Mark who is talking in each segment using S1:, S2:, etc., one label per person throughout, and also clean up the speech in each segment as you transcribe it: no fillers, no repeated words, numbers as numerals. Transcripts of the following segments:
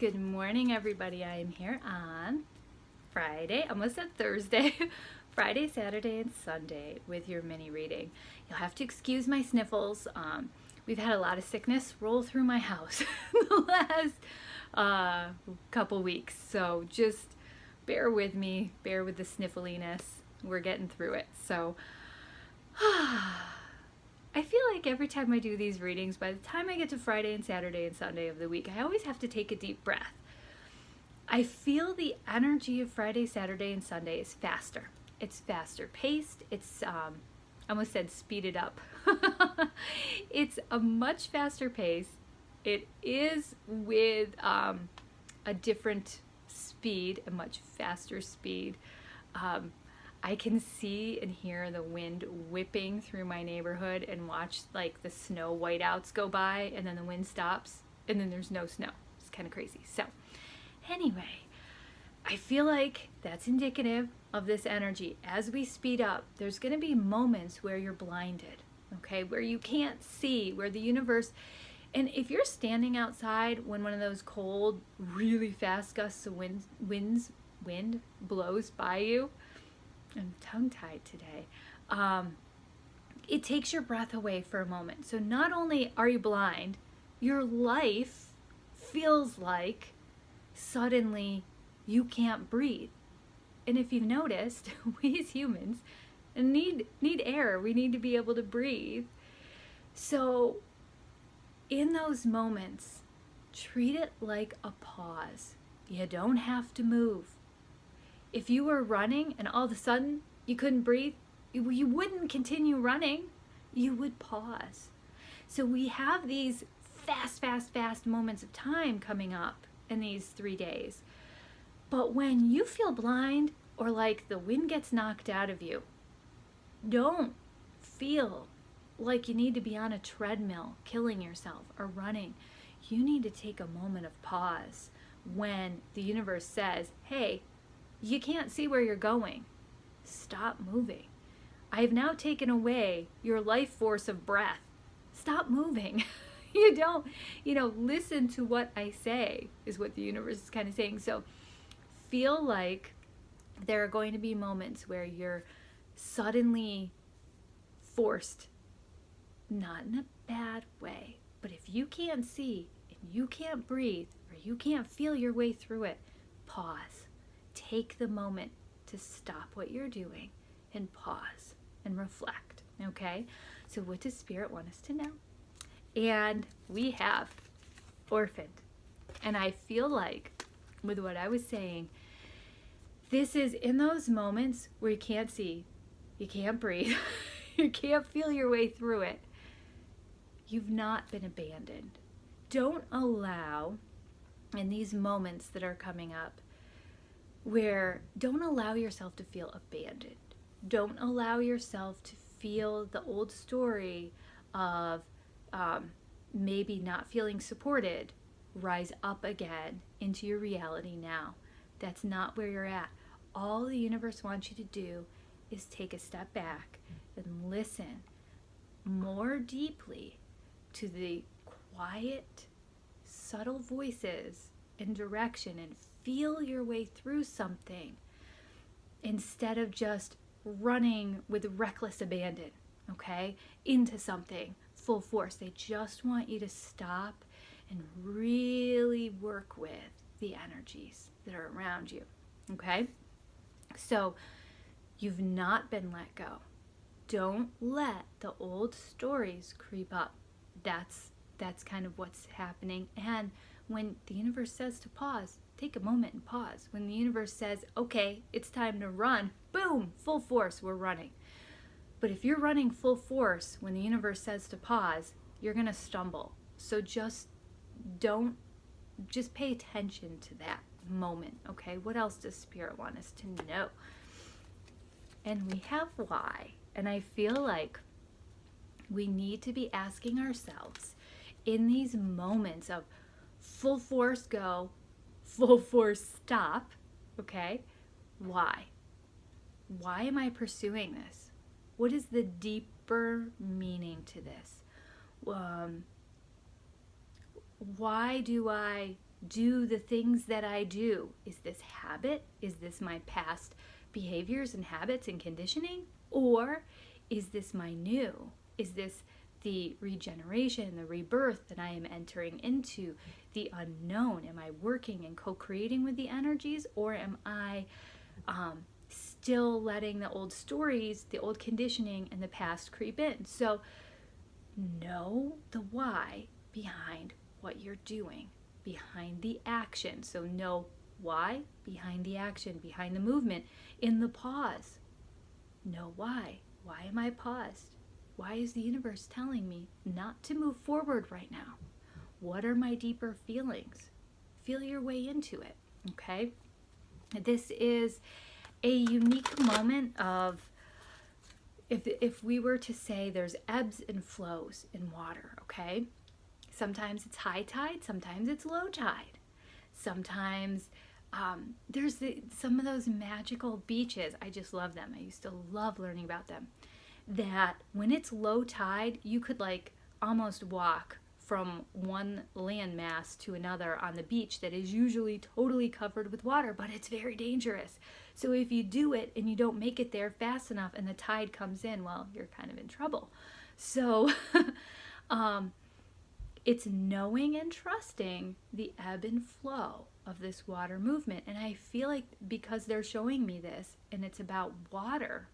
S1: Good morning, everybody. I am here on Friday, almost at Thursday, Friday, Saturday, and Sunday with your mini reading. You'll have to excuse my sniffles. We've had a lot of sickness roll through my house the last couple weeks, so just bear with me, bear with the sniffliness. We're getting through it. So I feel like every time I do these readings, by the time I get to Friday and Saturday and Sunday of the week, I always have to take a deep breath. I feel the energy of Friday, Saturday, and Sunday is faster. It's faster paced. It's, I almost said speeded up. It's a much faster pace. It is with a different speed, a much faster speed. I can see and hear the wind whipping through my neighborhood and watch like the snow whiteouts go by, and then the wind stops and then there's no snow. It's kind of crazy. So anyway, I feel like that's indicative of this energy. As we speed up, there's going to be moments where you're blinded, okay, where you can't see, where the universe, and if you're standing outside when one of those cold, really fast gusts of wind blows by you, I'm tongue-tied today, it takes your breath away for a moment. So not only are you blind, your life feels like suddenly you can't breathe. And if you've noticed, we as humans need air. We need to be able to breathe. So in those moments, treat it like a pause. You don't have to move. If you were running and all of a sudden you couldn't breathe, you wouldn't continue running. You would pause. So we have these fast moments of time coming up in these 3 days. But when you feel blind or like the wind gets knocked out of you, don't feel like you need to be on a treadmill killing yourself or running. You need to take a moment of pause when the universe says, hey, you can't see where you're going. Stop moving. I have now taken away your life force of breath. Stop moving. You don't, listen to what I say is what the universe is kind of saying. So feel like there are going to be moments where you're suddenly forced, not in a bad way, but if you can't see and you can't breathe or you can't feel your way through it, pause. Take the moment to stop what you're doing and pause and reflect, okay? So what does Spirit want us to know? And we have orphaned. And I feel like, with what I was saying, this is in those moments where you can't see, you can't breathe, you can't feel your way through it. You've not been abandoned. Don't allow, in these moments that are coming up, don't allow yourself to feel abandoned. Don't allow yourself to feel the old story of maybe not feeling supported rise up again into your reality now. That's not where you're at. All the universe wants you to do is take a step back and listen more deeply to the quiet, subtle voices and direction and feel your way through something instead of just running with reckless abandon, okay, into something full force. They just want you to stop and really work with the energies that are around you, okay? So you've not been let go. Don't let the old stories creep up. That's kind of what's happening. And when the universe says to pause, take a moment and pause. When the universe says, okay, it's time to run, boom, full force, we're running. But if you're running full force when the universe says to pause, you're going to stumble. So just pay attention to that moment, okay? What else does Spirit want us to know? And we have why. And I feel like we need to be asking ourselves in these moments of full force go, full force stop, okay? Why? Why am I pursuing this? What is the deeper meaning to this? Why do I do the things that I do? Is this habit? Is this my past behaviors and habits and conditioning? Or is this my new? Is this the regeneration, the rebirth that I am entering into, the unknown? Am I working and co-creating with the energies, or am I still letting the old stories, the old conditioning, and the past creep in? So know the why behind what you're doing, behind the action. So know why behind the action, behind the movement, in the pause. Know why. Why am I paused? Why is the universe telling me not to move forward right now? What are my deeper feelings? Feel your way into it, okay? This is a unique moment of, if we were to say there's ebbs and flows in water, okay? Sometimes it's high tide, sometimes it's low tide. Sometimes there's some of those magical beaches. I just love them. I used to love learning about them. That when it's low tide, you could like almost walk from one landmass to another on the beach that is usually totally covered with water, but it's very dangerous. So if you do it and you don't make it there fast enough and the tide comes in, well, you're kind of in trouble. So it's knowing and trusting the ebb and flow of this water movement. And I feel like because they're showing me this and it's about water,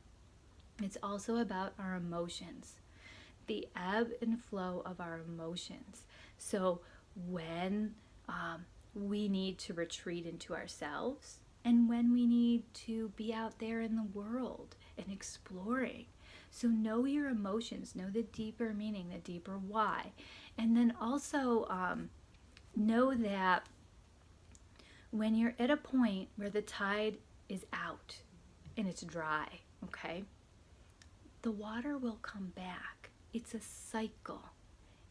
S1: it's also about our emotions, the ebb and flow of our emotions. So when we need to retreat into ourselves, and when we need to be out there in the world and exploring. So know your emotions, know the deeper meaning, the deeper why. And then also know that when you're at a point where the tide is out and it's dry, okay, the water will come back. It's a cycle.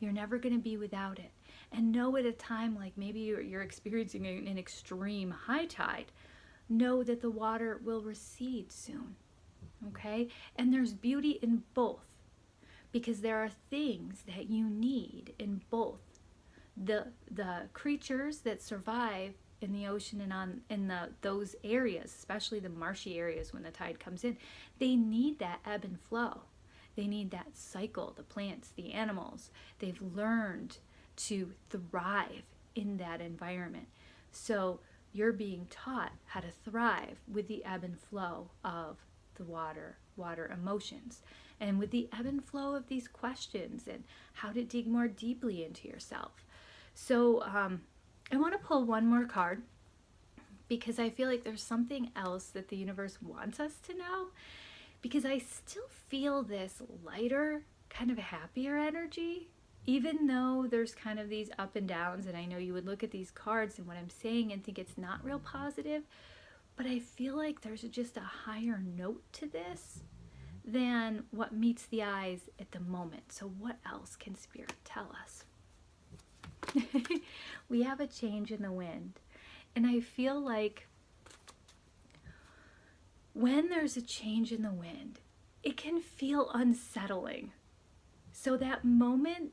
S1: You're never going to be without it. And know at a time like maybe you're experiencing an extreme high tide, know that the water will recede soon, okay? And there's beauty in both, because there are things that you need in both. The creatures that survive in the ocean and in those areas, especially the marshy areas when the tide comes in, they need that ebb and flow. They need that cycle. The plants, the animals, they've learned to thrive in that environment. So you're being taught how to thrive with the ebb and flow of the water emotions, and with the ebb and flow of these questions and how to dig more deeply into yourself. So I want to pull one more card, because I feel like there's something else that the universe wants us to know, because I still feel this lighter, kind of happier energy, even though there's kind of these up and downs. And I know you would look at these cards and what I'm saying and think it's not real positive, but I feel like there's just a higher note to this than what meets the eyes at the moment. So what else can Spirit tell us? We have a change in the wind. And I feel like when there's a change in the wind, it can feel unsettling. So that moment,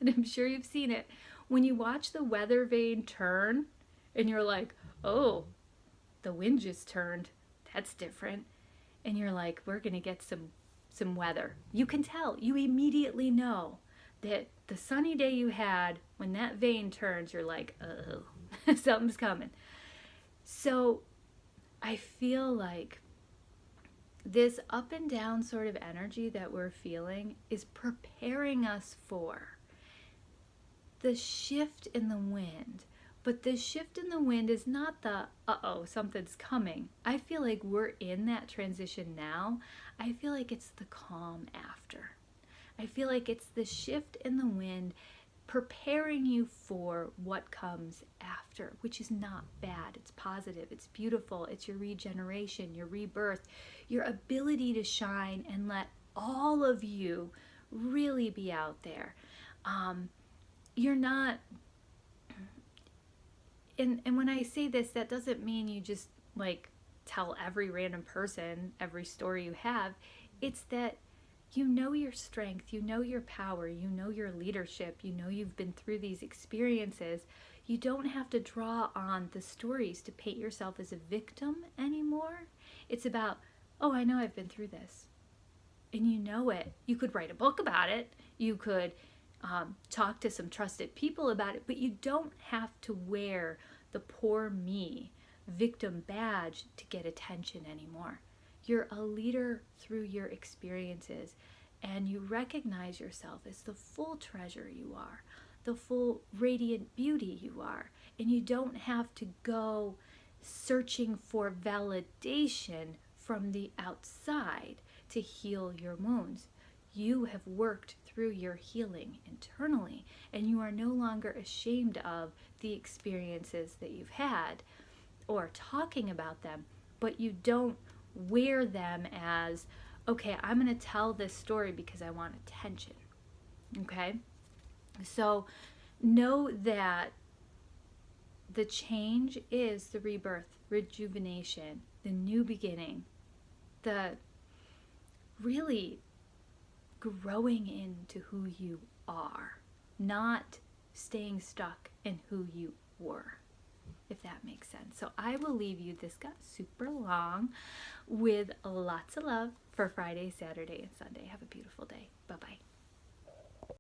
S1: and I'm sure you've seen it, when you watch the weather vane turn and you're like, oh, the wind just turned, that's different. And you're like, we're gonna get some weather. You can tell, you immediately know that the sunny day you had, when that vane turns, you're like, oh, something's coming. So I feel like this up and down sort of energy that we're feeling is preparing us for the shift in the wind. But the shift in the wind is not the, uh-oh, something's coming. I feel like we're in that transition now. I feel like it's the calm after. I feel like it's the shift in the wind preparing you for what comes after, which is not bad. It's positive. It's beautiful. It's your regeneration, your rebirth, your ability to shine and let all of you really be out there. You're not, and when I say this, that doesn't mean you just like tell every random person every story you have. It's that you know your strength, you know your power, you know your leadership, you know you've been through these experiences. You don't have to draw on the stories to paint yourself as a victim anymore. It's about, oh, I know I've been through this. And you know it. You could write a book about it. You could talk to some trusted people about it, but you don't have to wear the poor me victim badge to get attention anymore. You're a leader through your experiences, and you recognize yourself as the full treasure you are, the full radiant beauty you are, and you don't have to go searching for validation from the outside to heal your wounds. You have worked through your healing internally, and you are no longer ashamed of the experiences that you've had or talking about them, but you don't wear them as, okay, I'm going to tell this story because I want attention. Okay? So know that the change is the rebirth, rejuvenation, the new beginning, the really growing into who you are, not staying stuck in who you were, if that makes sense. So I will leave you, this got super long, with lots of love for Friday, Saturday, and Sunday. Have a beautiful day. Bye-bye.